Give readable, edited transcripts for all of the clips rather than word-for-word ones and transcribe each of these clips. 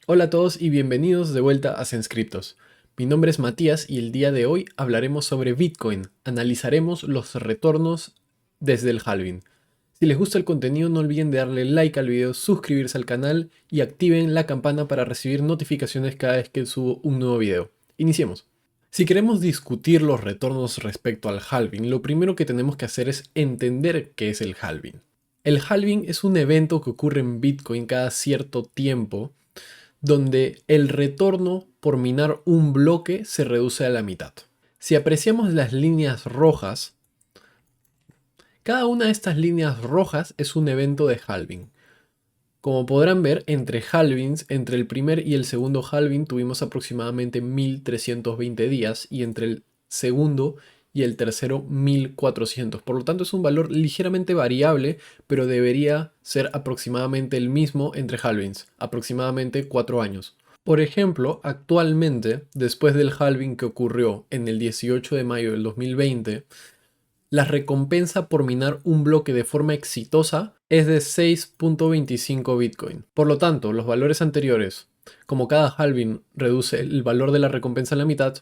Hola a todos y bienvenidos de vuelta a Senscriptos. Mi nombre es Matías y el día de hoy hablaremos sobre Bitcoin. Analizaremos los retornos desde el halving. Si les gusta el contenido no olviden de darle like al video, suscribirse al canal y activen la campana para recibir notificaciones cada vez que subo un nuevo video. Iniciemos. Si queremos discutir los retornos respecto al halving, lo primero que tenemos que hacer es entender qué es el halving. El halving es un evento que ocurre en Bitcoin cada cierto tiempo donde el retorno por minar un bloque se reduce a la mitad. Si apreciamos las líneas rojas, cada una de estas líneas rojas es un evento de halving. Como podrán ver, entre halvings, entre el primer y el segundo halving tuvimos aproximadamente 1320 días y entre el segundo y el tercero 1400. Por lo tanto es un valor ligeramente variable, pero debería ser aproximadamente el mismo entre halvings, aproximadamente 4 años. Por ejemplo, actualmente, después del halving que ocurrió en el 18 de mayo del 2020, la recompensa por minar un bloque de forma exitosa es de 6.25 Bitcoin. Por lo tanto, los valores anteriores, como cada halving reduce el valor de la recompensa a la mitad,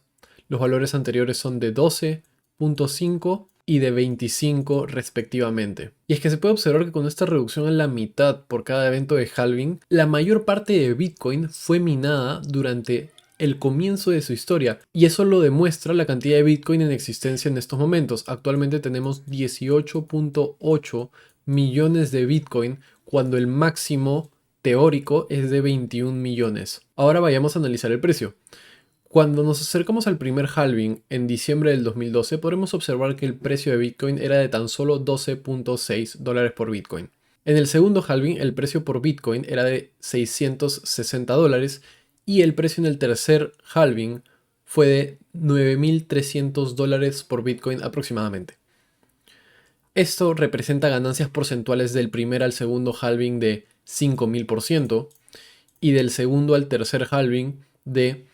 los valores anteriores son de 12.5 y de 25 respectivamente. Y es que se puede observar que con esta reducción a la mitad por cada evento de halving, la mayor parte de Bitcoin fue minada durante el comienzo de su historia, y eso lo demuestra la cantidad de Bitcoin en existencia en estos momentos. Actualmente tenemos 18.8 millones de Bitcoin cuando el máximo teórico es de 21 millones. Ahora vayamos a analizar el precio. Cuando nos acercamos al primer halving en diciembre del 2012, podremos observar que el precio de Bitcoin era de tan solo 12.6 dólares por Bitcoin. En el segundo halving, el precio por Bitcoin era de 660 dólares y el precio en el tercer halving fue de 9.300 dólares por Bitcoin aproximadamente. Esto representa ganancias porcentuales del primer al segundo halving de 5.000% y del segundo al tercer halving de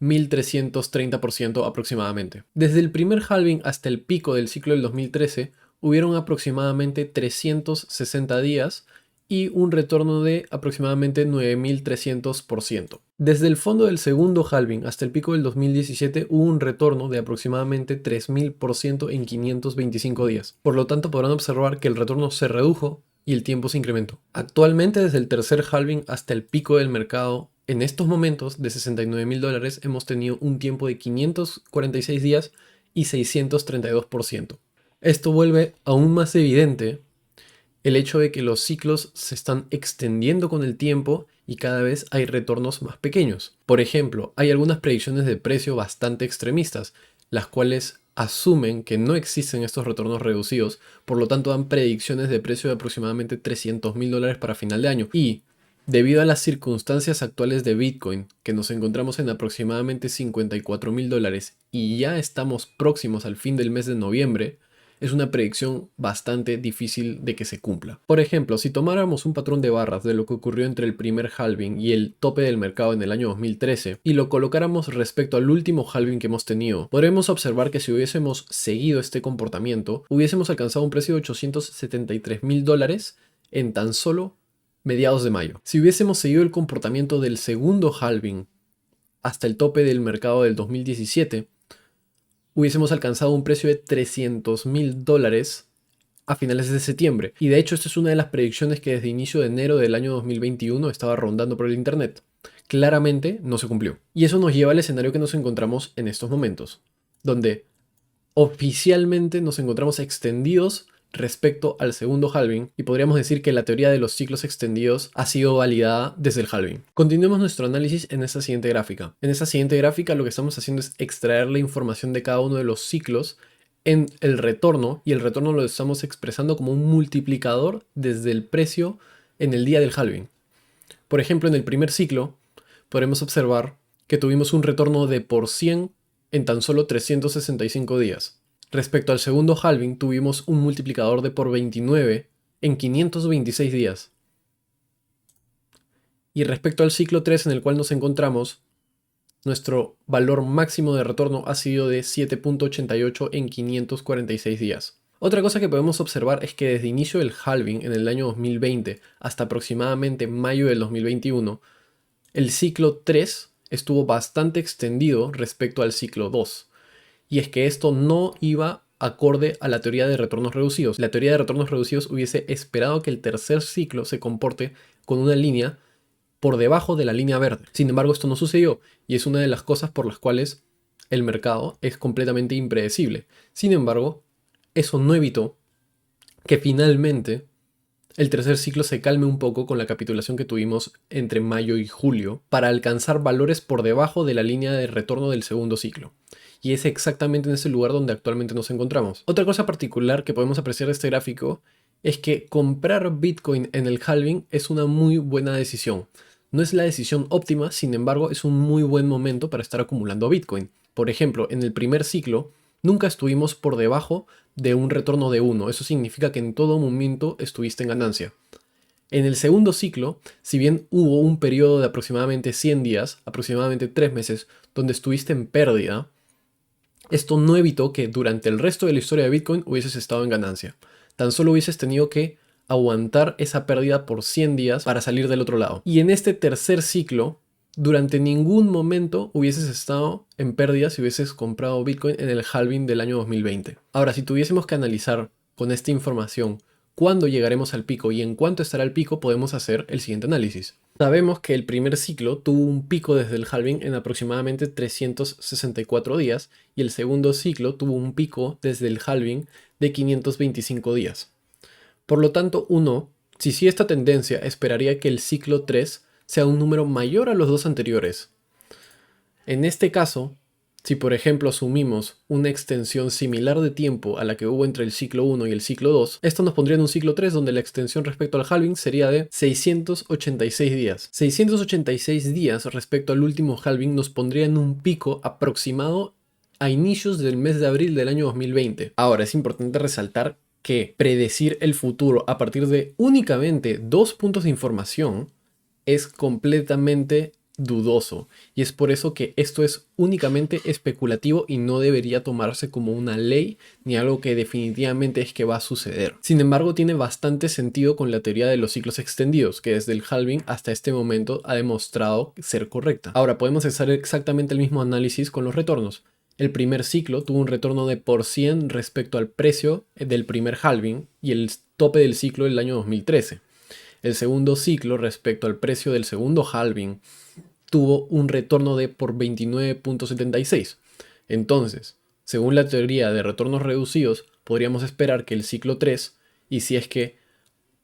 1.330% aproximadamente. Desde el primer halving hasta el pico del ciclo del 2013, hubieron aproximadamente 360 días y un retorno de aproximadamente 9.300%. Desde el fondo del segundo halving hasta el pico del 2017 hubo un retorno de aproximadamente 3.000% en 525 días. Por lo tanto, podrán observar que el retorno se redujo y el tiempo se incrementó. Actualmente, desde el tercer halving hasta el pico del mercado, en estos momentos de 69.000 dólares, hemos tenido un tiempo de 546 días y 632%. Esto vuelve aún más evidente el hecho de que los ciclos se están extendiendo con el tiempo y cada vez hay retornos más pequeños. Por ejemplo, hay algunas predicciones de precio bastante extremistas, las cuales asumen que no existen estos retornos reducidos, por lo tanto dan predicciones de precio de aproximadamente 300.000 dólares para final de año. Y debido a las circunstancias actuales de Bitcoin, que nos encontramos en aproximadamente 54.000 dólares y ya estamos próximos al fin del mes de noviembre, es una predicción bastante difícil de que se cumpla. Por ejemplo, si tomáramos un patrón de barras de lo que ocurrió entre el primer halving y el tope del mercado en el año 2013 y lo colocáramos respecto al último halving que hemos tenido, podremos observar que si hubiésemos seguido este comportamiento, hubiésemos alcanzado un precio de 873.000 dólares en tan solo mediados de mayo. Si hubiésemos seguido el comportamiento del segundo halving hasta el tope del mercado del 2017, hubiésemos alcanzado un precio de 300.000 dólares a finales de septiembre. Y de hecho, esta es una de las predicciones que desde inicio de enero del año 2021 estaba rondando por el internet. Claramente no se cumplió. Y eso nos lleva al escenario que nos encontramos en estos momentos, donde oficialmente nos encontramos extendidos respecto al segundo halving y podríamos decir que la teoría de los ciclos extendidos ha sido validada desde el halving. Continuemos nuestro análisis en esta siguiente gráfica. En esta siguiente gráfica lo que estamos haciendo es extraer la información de cada uno de los ciclos en el retorno, y el retorno lo estamos expresando como un multiplicador desde el precio en el día del halving. Por ejemplo, en el primer ciclo podremos observar que tuvimos un retorno de por 100 en tan solo 365 días. Respecto al segundo halving tuvimos un multiplicador de por 29 en 526 días. Y respecto al ciclo 3 en el cual nos encontramos, nuestro valor máximo de retorno ha sido de 7.88 en 546 días. Otra cosa que podemos observar es que desde inicio del halving en el año 2020 hasta aproximadamente mayo del 2021, el ciclo 3 estuvo bastante extendido respecto al ciclo 2. Y es que esto no iba acorde a la teoría de retornos reducidos. La teoría de retornos reducidos hubiese esperado que el tercer ciclo se comporte con una línea por debajo de la línea verde. Sin embargo, esto no sucedió y es una de las cosas por las cuales el mercado es completamente impredecible. Sin embargo, eso no evitó que finalmente el tercer ciclo se calme un poco con la capitulación que tuvimos entre mayo y julio para alcanzar valores por debajo de la línea de retorno del segundo ciclo. Y es exactamente en ese lugar donde actualmente nos encontramos. Otra cosa particular que podemos apreciar de este gráfico es que comprar Bitcoin en el halving es una muy buena decisión. No es la decisión óptima, sin embargo es un muy buen momento para estar acumulando Bitcoin. Por ejemplo, en el primer ciclo nunca estuvimos por debajo de un retorno de 1. Eso significa que en todo momento estuviste en ganancia. En el segundo ciclo, si bien hubo un periodo de aproximadamente 100 días, aproximadamente 3 meses, donde estuviste en pérdida, esto no evitó que durante el resto de la historia de Bitcoin hubieses estado en ganancia. Tan solo hubieses tenido que aguantar esa pérdida por 100 días para salir del otro lado. Y en este tercer ciclo, durante ningún momento hubieses estado en pérdida si hubieses comprado Bitcoin en el halving del año 2020. Ahora, si tuviésemos que analizar con esta información cuándo llegaremos al pico y en cuánto estará el pico, podemos hacer el siguiente análisis. Sabemos que el primer ciclo tuvo un pico desde el halving en aproximadamente 364 días y el segundo ciclo tuvo un pico desde el halving de 525 días. Por lo tanto, si sigue esta tendencia, esperaría que el ciclo 3 sea un número mayor a los dos anteriores. En este caso, si por ejemplo asumimos una extensión similar de tiempo a la que hubo entre el ciclo 1 y el ciclo 2, esto nos pondría en un ciclo 3 donde la extensión respecto al halving sería de 686 días. 686 días respecto al último halving nos pondría en un pico aproximado a inicios del mes de abril del año 2020. Ahora, es importante resaltar que predecir el futuro a partir de únicamente 2 puntos de información es completamente dudoso, y es por eso que esto es únicamente especulativo y no debería tomarse como una ley ni algo que definitivamente es que va a suceder. Sin embargo, tiene bastante sentido con la teoría de los ciclos extendidos, que desde el halving hasta este momento ha demostrado ser correcta. Ahora podemos hacer exactamente el mismo análisis con los retornos. El primer ciclo tuvo un retorno de por 100 respecto al precio del primer halving y el tope del ciclo del año 2013. El segundo ciclo respecto al precio del segundo halving tuvo un retorno de por 29.76. Entonces, según la teoría de retornos reducidos, podríamos esperar que el ciclo 3, y si es que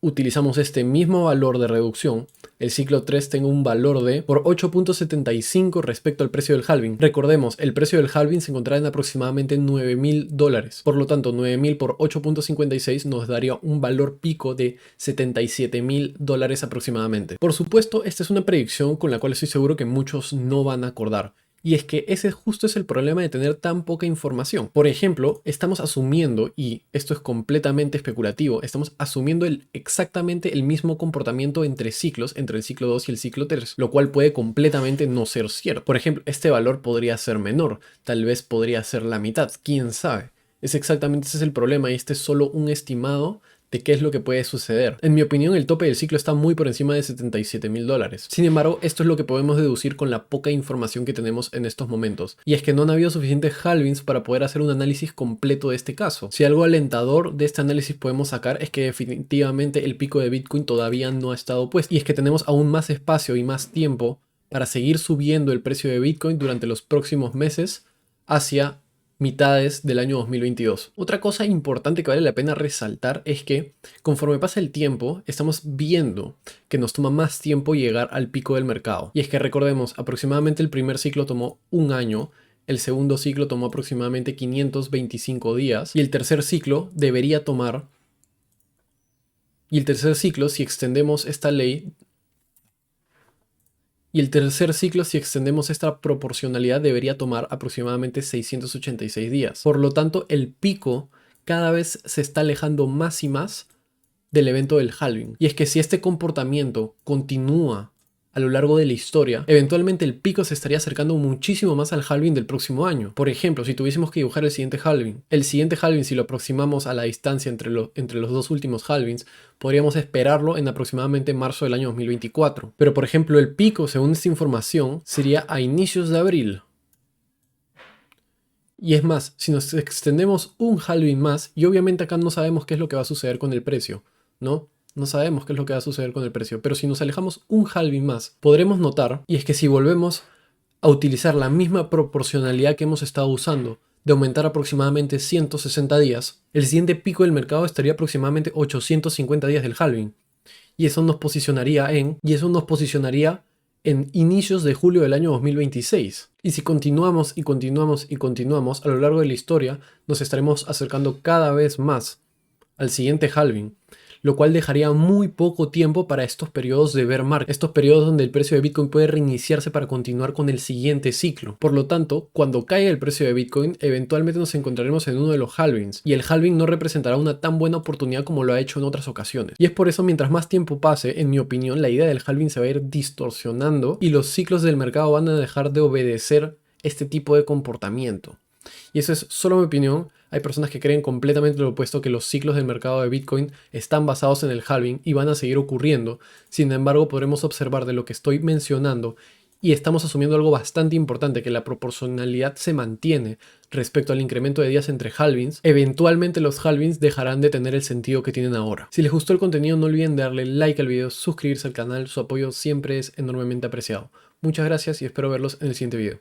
utilizamos este mismo valor de reducción, el ciclo 3 tenga un valor de por 8.75 respecto al precio del halving. Recordemos, el precio del halving se encontraba en aproximadamente $9.000. Por lo tanto, 9.000 por 8.56 nos daría un valor pico de $77.000 aproximadamente. Por supuesto, esta es una predicción con la cual estoy seguro que muchos no van a acordar. Y es que ese justo es el problema de tener tan poca información. Por ejemplo, estamos asumiendo, y esto es completamente especulativo, estamos asumiendo exactamente el mismo comportamiento entre ciclos, entre el ciclo 2 y el ciclo 3, lo cual puede completamente no ser cierto. Por ejemplo, este valor podría ser menor, tal vez podría ser la mitad, quién sabe. Ese es el problema y este es solo un estimado de qué es lo que puede suceder. En mi opinión, el tope del ciclo está muy por encima de $77.000. Sin embargo, esto es lo que podemos deducir con la poca información que tenemos en estos momentos. Y es que no han habido suficientes halvings para poder hacer un análisis completo de este caso. Si algo alentador de este análisis podemos sacar es que definitivamente el pico de Bitcoin todavía no ha estado puesto. Y es que tenemos aún más espacio y más tiempo para seguir subiendo el precio de Bitcoin durante los próximos meses hacia mitades del año 2022. Otra cosa importante que vale la pena resaltar es que conforme pasa el tiempo estamos viendo que nos toma más tiempo llegar al pico del mercado. Y es que recordemos, aproximadamente el primer ciclo tomó un año, el segundo ciclo tomó aproximadamente 525 días y el tercer ciclo debería tomar, si extendemos esta ley, si extendemos esta proporcionalidad, debería tomar aproximadamente 686 días. Por lo tanto, el pico cada vez se está alejando más y más del evento del halving. Y es que si este comportamiento continúa a lo largo de la historia, eventualmente el pico se estaría acercando muchísimo más al halving del próximo año. Por ejemplo, si tuviésemos que dibujar el siguiente halving si lo aproximamos a la distancia entre los dos últimos halvings, podríamos esperarlo en aproximadamente marzo del año 2024. Pero por ejemplo, el pico, según esta información, sería a inicios de abril. Y es más, si nos extendemos un halving más, y obviamente acá no sabemos qué es lo que va a suceder con el precio, ¿no? No sabemos qué es lo que va a suceder con el precio, pero si nos alejamos un halving más, podremos notar, y es que si volvemos a utilizar la misma proporcionalidad que hemos estado usando, de aumentar aproximadamente 160 días, el siguiente pico del mercado estaría aproximadamente 850 días del halving. Y eso nos posicionaría en inicios de julio del año 2026. Y si continuamos y continuamos y continuamos a lo largo de la historia, nos estaremos acercando cada vez más al siguiente halving, lo cual dejaría muy poco tiempo para estos periodos de bear market, estos periodos donde el precio de Bitcoin puede reiniciarse para continuar con el siguiente ciclo. Por lo tanto, cuando caiga el precio de Bitcoin, eventualmente nos encontraremos en uno de los halvings, y el halving no representará una tan buena oportunidad como lo ha hecho en otras ocasiones. Y es por eso, mientras más tiempo pase, en mi opinión, la idea del halving se va a ir distorsionando y los ciclos del mercado van a dejar de obedecer este tipo de comportamiento. Y eso es solo mi opinión. Hay personas que creen completamente lo opuesto, que los ciclos del mercado de Bitcoin están basados en el halving y van a seguir ocurriendo. Sin embargo, podremos observar de lo que estoy mencionando y estamos asumiendo algo bastante importante, que la proporcionalidad se mantiene respecto al incremento de días entre halvings. Eventualmente los halvings dejarán de tener el sentido que tienen ahora. Si les gustó el contenido, no olviden darle like al video, suscribirse al canal, su apoyo siempre es enormemente apreciado. Muchas gracias y espero verlos en el siguiente video.